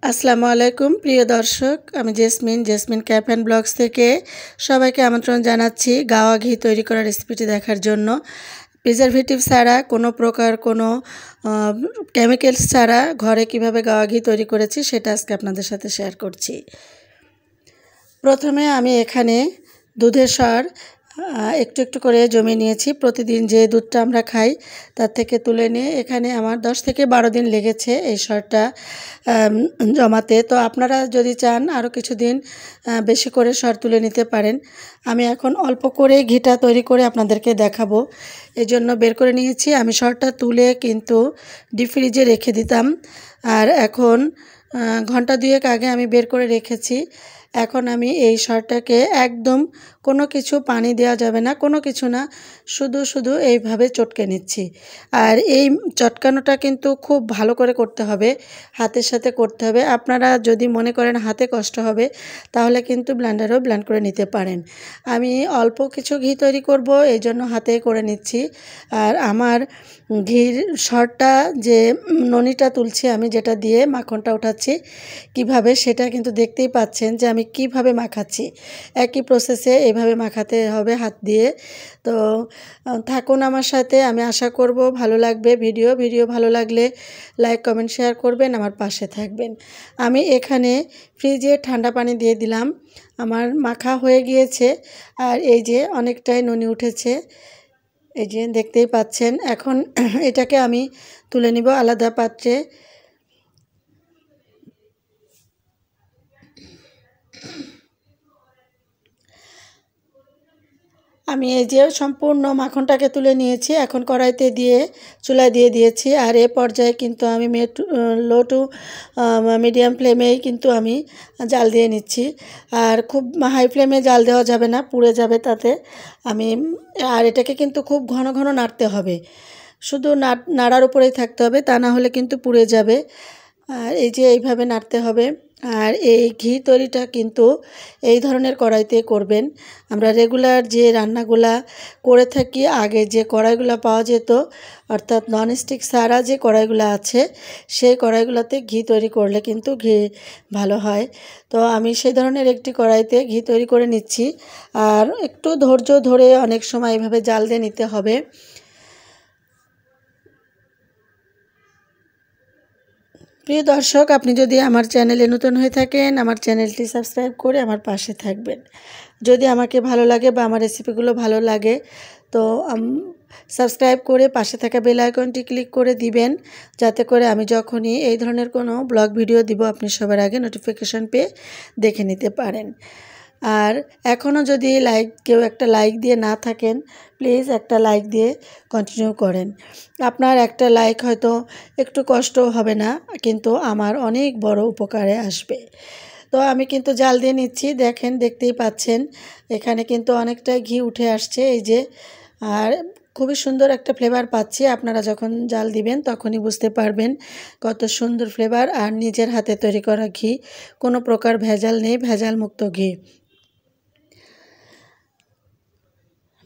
আসসালামু আলাইকুম প্রিয় দর্শক, আমি জেসমিন ক্যাফ অ্যান্ড ব্লগস থেকে সবাইকে আমন্ত্রণ জানাচ্ছি গাওয়া ঘি তৈরি করার রেসিপিটি দেখার জন্য। প্রিজারভেটিভ ছাড়া কোনো প্রকার কোনো কেমিক্যালস ছাড়া ঘরে কিভাবে গাওয়া ঘি তৈরি করেছি সেটা আজকে আপনাদের সাথে শেয়ার করছি। প্রথমে আমি এখানে দুধের সর একটু একটু করে জমিয়ে নিয়েছি। প্রতিদিন যে দুধটা আমরা খাই তার থেকে তুলে নিয়ে এখানে আমার 10 থেকে 12 দিন লেগেছে এই সরটা জমাতে। তো আপনারা যদি চান আরও কিছুদিন বেশি করে সর তুলে নিতে পারেন। আমি এখন অল্প করে ঘিটা তৈরি করে আপনাদেরকে দেখাবো, এই জন্য বের করে নিয়েছি। আমি সরটা তুলে কিন্তু ডিপ ফ্রিজে রেখে দিতাম, আর এখন ঘন্টা দুয়েক আগে আমি বের করে রেখেছি। এখন আমি এই সরটাকে একদম কোনো কিছু পানি দেওয়া যাবে না, কোনো কিছু না, শুধু এইভাবে চটকে নিচ্ছি। আর এই চটকানোটা কিন্তু খুব ভালো করে করতে হবে, হাতের সাথে করতে হবে। আপনারা যদি মনে করেন হাতে কষ্ট হবে তাহলে কিন্তু ব্লেন্ডারেও ব্লেন্ড করে নিতে পারেন। আমি অল্প কিছু ঘি তৈরি করব, এই জন্য হাতে করে নিচ্ছি। আর আমার ঘির সরটা যে ননিটা তুলছি আমি, যেটা দিয়ে মাখনটা উঠাচ্ছি কিভাবে, সেটা কিন্তু দেখতেই পাচ্ছেন যে আমি কিভাবে মাখাচ্ছি। একই প্রসেসে এইভাবে মাখাতে হবে হাত দিয়ে। তো থাকুন আমার সাথে, আমি আশা করব ভালো লাগবে ভিডিও ভালো লাগলে লাইক কমেন্ট শেয়ার করবেন, আমার পাশে থাকবেন। আমি এখানে ফ্রিজে ঠান্ডা পানি দিয়ে দিলাম, আমার মাখা হয়ে গিয়েছে। আর এই যে অনেকটাই ননি উঠেছে, এই যে দেখতেই পাচ্ছেন। এখন এটাকে আমি তুলে নিব আলাদা পাত্রে। আমি এই যে সম্পূর্ণ মাখনটাকে তুলে নিয়েছি, এখন কড়াইতে দিয়ে চুলায় দিয়ে দিয়েছি। আর এ পর্যায়ে কিন্তু আমি লো টু মিডিয়াম ফ্লেমেই কিন্তু আমি জাল দিয়ে নিচ্ছি। আর খুব হাই ফ্লেমে জাল দেওয়া যাবে না, পুড়ে যাবে তাতে। আর এটাকে কিন্তু খুব ঘন ঘন নাড়তে হবে, শুধু নাড়ার উপরেই থাকতে হবে, তা না হলে কিন্তু পুড়ে যাবে। আর এই যে এইভাবে নাড়তে হবে। আর এই ঘি তৈরিটা কিন্তু এই ধরনের কড়াইতে করবেন। আমরা রেগুলার যে রান্নাগুলা করে থাকি, আগে যে কড়াইগুলো পাওয়া যেত, অর্থাৎ ননস্টিক ছাড়া যে কড়াইগুলো আছে, সেই কড়াইগুলোতে ঘি তৈরি করলে কিন্তু ঘি ভালো হয়। তো আমি সেই ধরনের একটি কড়াইতে ঘি তৈরি করে নিচ্ছি। আর একটু ধৈর্য ধরে অনেক সময় এভাবে জাল দিয়ে নিতে হবে। প্রিয় দর্শক, আপনি যদি আমার চ্যানেলে নতুন হয়ে থাকেন, আমার চ্যানেলটি সাবস্ক্রাইব করে আমার পাশে থাকবেন। যদি আমাকে ভালো লাগে বা আমার রেসিপিগুলো ভালো লাগে তো সাবস্ক্রাইব করে পাশে থাকা বেল আইকনটি ক্লিক করে দিবেন, যাতে করে আমি যখনই এই ধরনের কোনো ব্লগ ভিডিও দিব আপনি সবার আগে নোটিফিকেশন পেয়ে দেখে নিতে পারেন। আর এখনও যদি কেউ একটা লাইক দিয়ে না থাকেন, প্লিজ একটা লাইক দিয়ে কন্টিনিউ করেন। আপনার একটা লাইক হয়তো একটু কষ্ট হবে না, কিন্তু আমার অনেক বড় উপকারে আসবে। তো আমি কিন্তু জাল দিয়ে নিচ্ছি, দেখতেই পাচ্ছেন এখানে কিন্তু অনেকটাই ঘি উঠে আসছে, এই যে। আর খুবই সুন্দর একটা ফ্লেভার পাচ্ছি। আপনারা যখন জাল দিবেন তখনই বুঝতে পারবেন কত সুন্দর ফ্লেভার। আর নিজের হাতে তৈরি করা ঘি, কোনো প্রকার ভেজাল নেই, ভেজাল মুক্ত ঘি।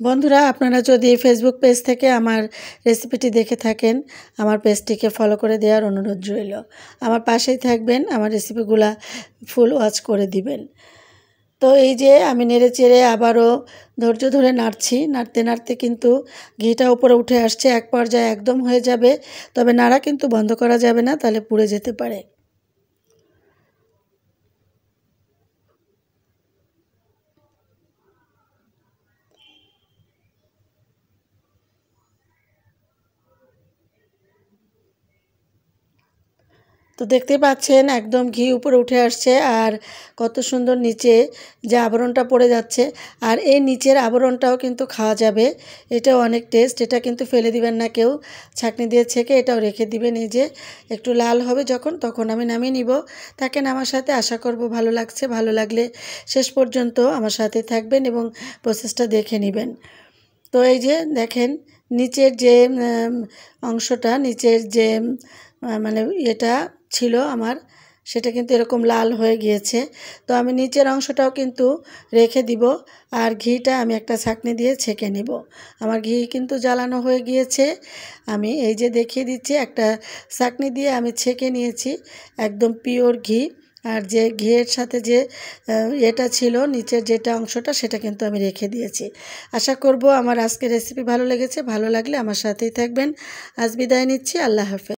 বন্ধুরা, আপনারা যদি ফেসবুক পেজ থেকে আমার রেসিপিটি দেখে থাকেন, আমার পেজটিকে ফলো করে দেওয়ার অনুরোধ রইল। আমার পাশেই থাকবেন, আমার রেসিপিগুলা ফুল ওয়াচ করে দিবেন। তো এই যে আমি নেড়ে চেড়ে আবারও ধৈর্য ধরে নাড়ছি, নাড়তে নাড়তে কিন্তু ঘিটা উপরে উঠে আসছে, এক পর্যায়ে একদম হয়ে যাবে। তবে নাড়া কিন্তু বন্ধ করা যাবে না, তাহলে পুড়ে যেতে পারে। তো দেখতে পাচ্ছেন একদম ঘি উপরে উঠে আসছে, আর কত সুন্দর নিচে যে আবরণটা পড়ে যাচ্ছে। আর এই নিচের আবরণটাও কিন্তু খাওয়া যাবে, এটাও অনেক টেস্ট। এটা কিন্তু ফেলে দিবেন না কেউ, ছাঁকনি দিয়ে ছেঁকে এটাও রেখে দিবেন। এই যে একটু লাল হবে যখন, তখন আমি নামিয়ে নিব। থাকেন আমার সাথে, আশা করব ভালো লাগছে। ভালো লাগলে শেষ পর্যন্ত আমার সাথে থাকবেন এবং প্রসেসটা দেখে নেবেন। তো এই যে দেখেন নিচের যে অংশটা, নিচের যে মানে এটা ছিল আমার, সেটা কিন্তু এরকম লাল হয়ে গিয়েছে। তো আমি নিচের অংশটাও কিন্তু রেখে দিব, আর ঘিটা আমি একটা ছাঁকনি দিয়ে ছেঁকে নিব। আমার ঘি কিন্তু জ্বালানো হয়ে গিয়েছে। আমি এই যে দেখিয়ে দিচ্ছি, একটা ছাঁকনি দিয়ে আমি ছেঁকে নিয়েছি একদম পিওর ঘি। আর যে ঘিয়ের সাথে যে এটা ছিল নিচের যেটা অংশটা, সেটা কিন্তু আমি রেখে দিয়েছি। আশা করব আমার আজকের রেসিপি ভালো লেগেছে। ভালো লাগলে আমার সাথেই থাকবেন। আজ বিদায় নিচ্ছি। আল্লাহ হাফেজ।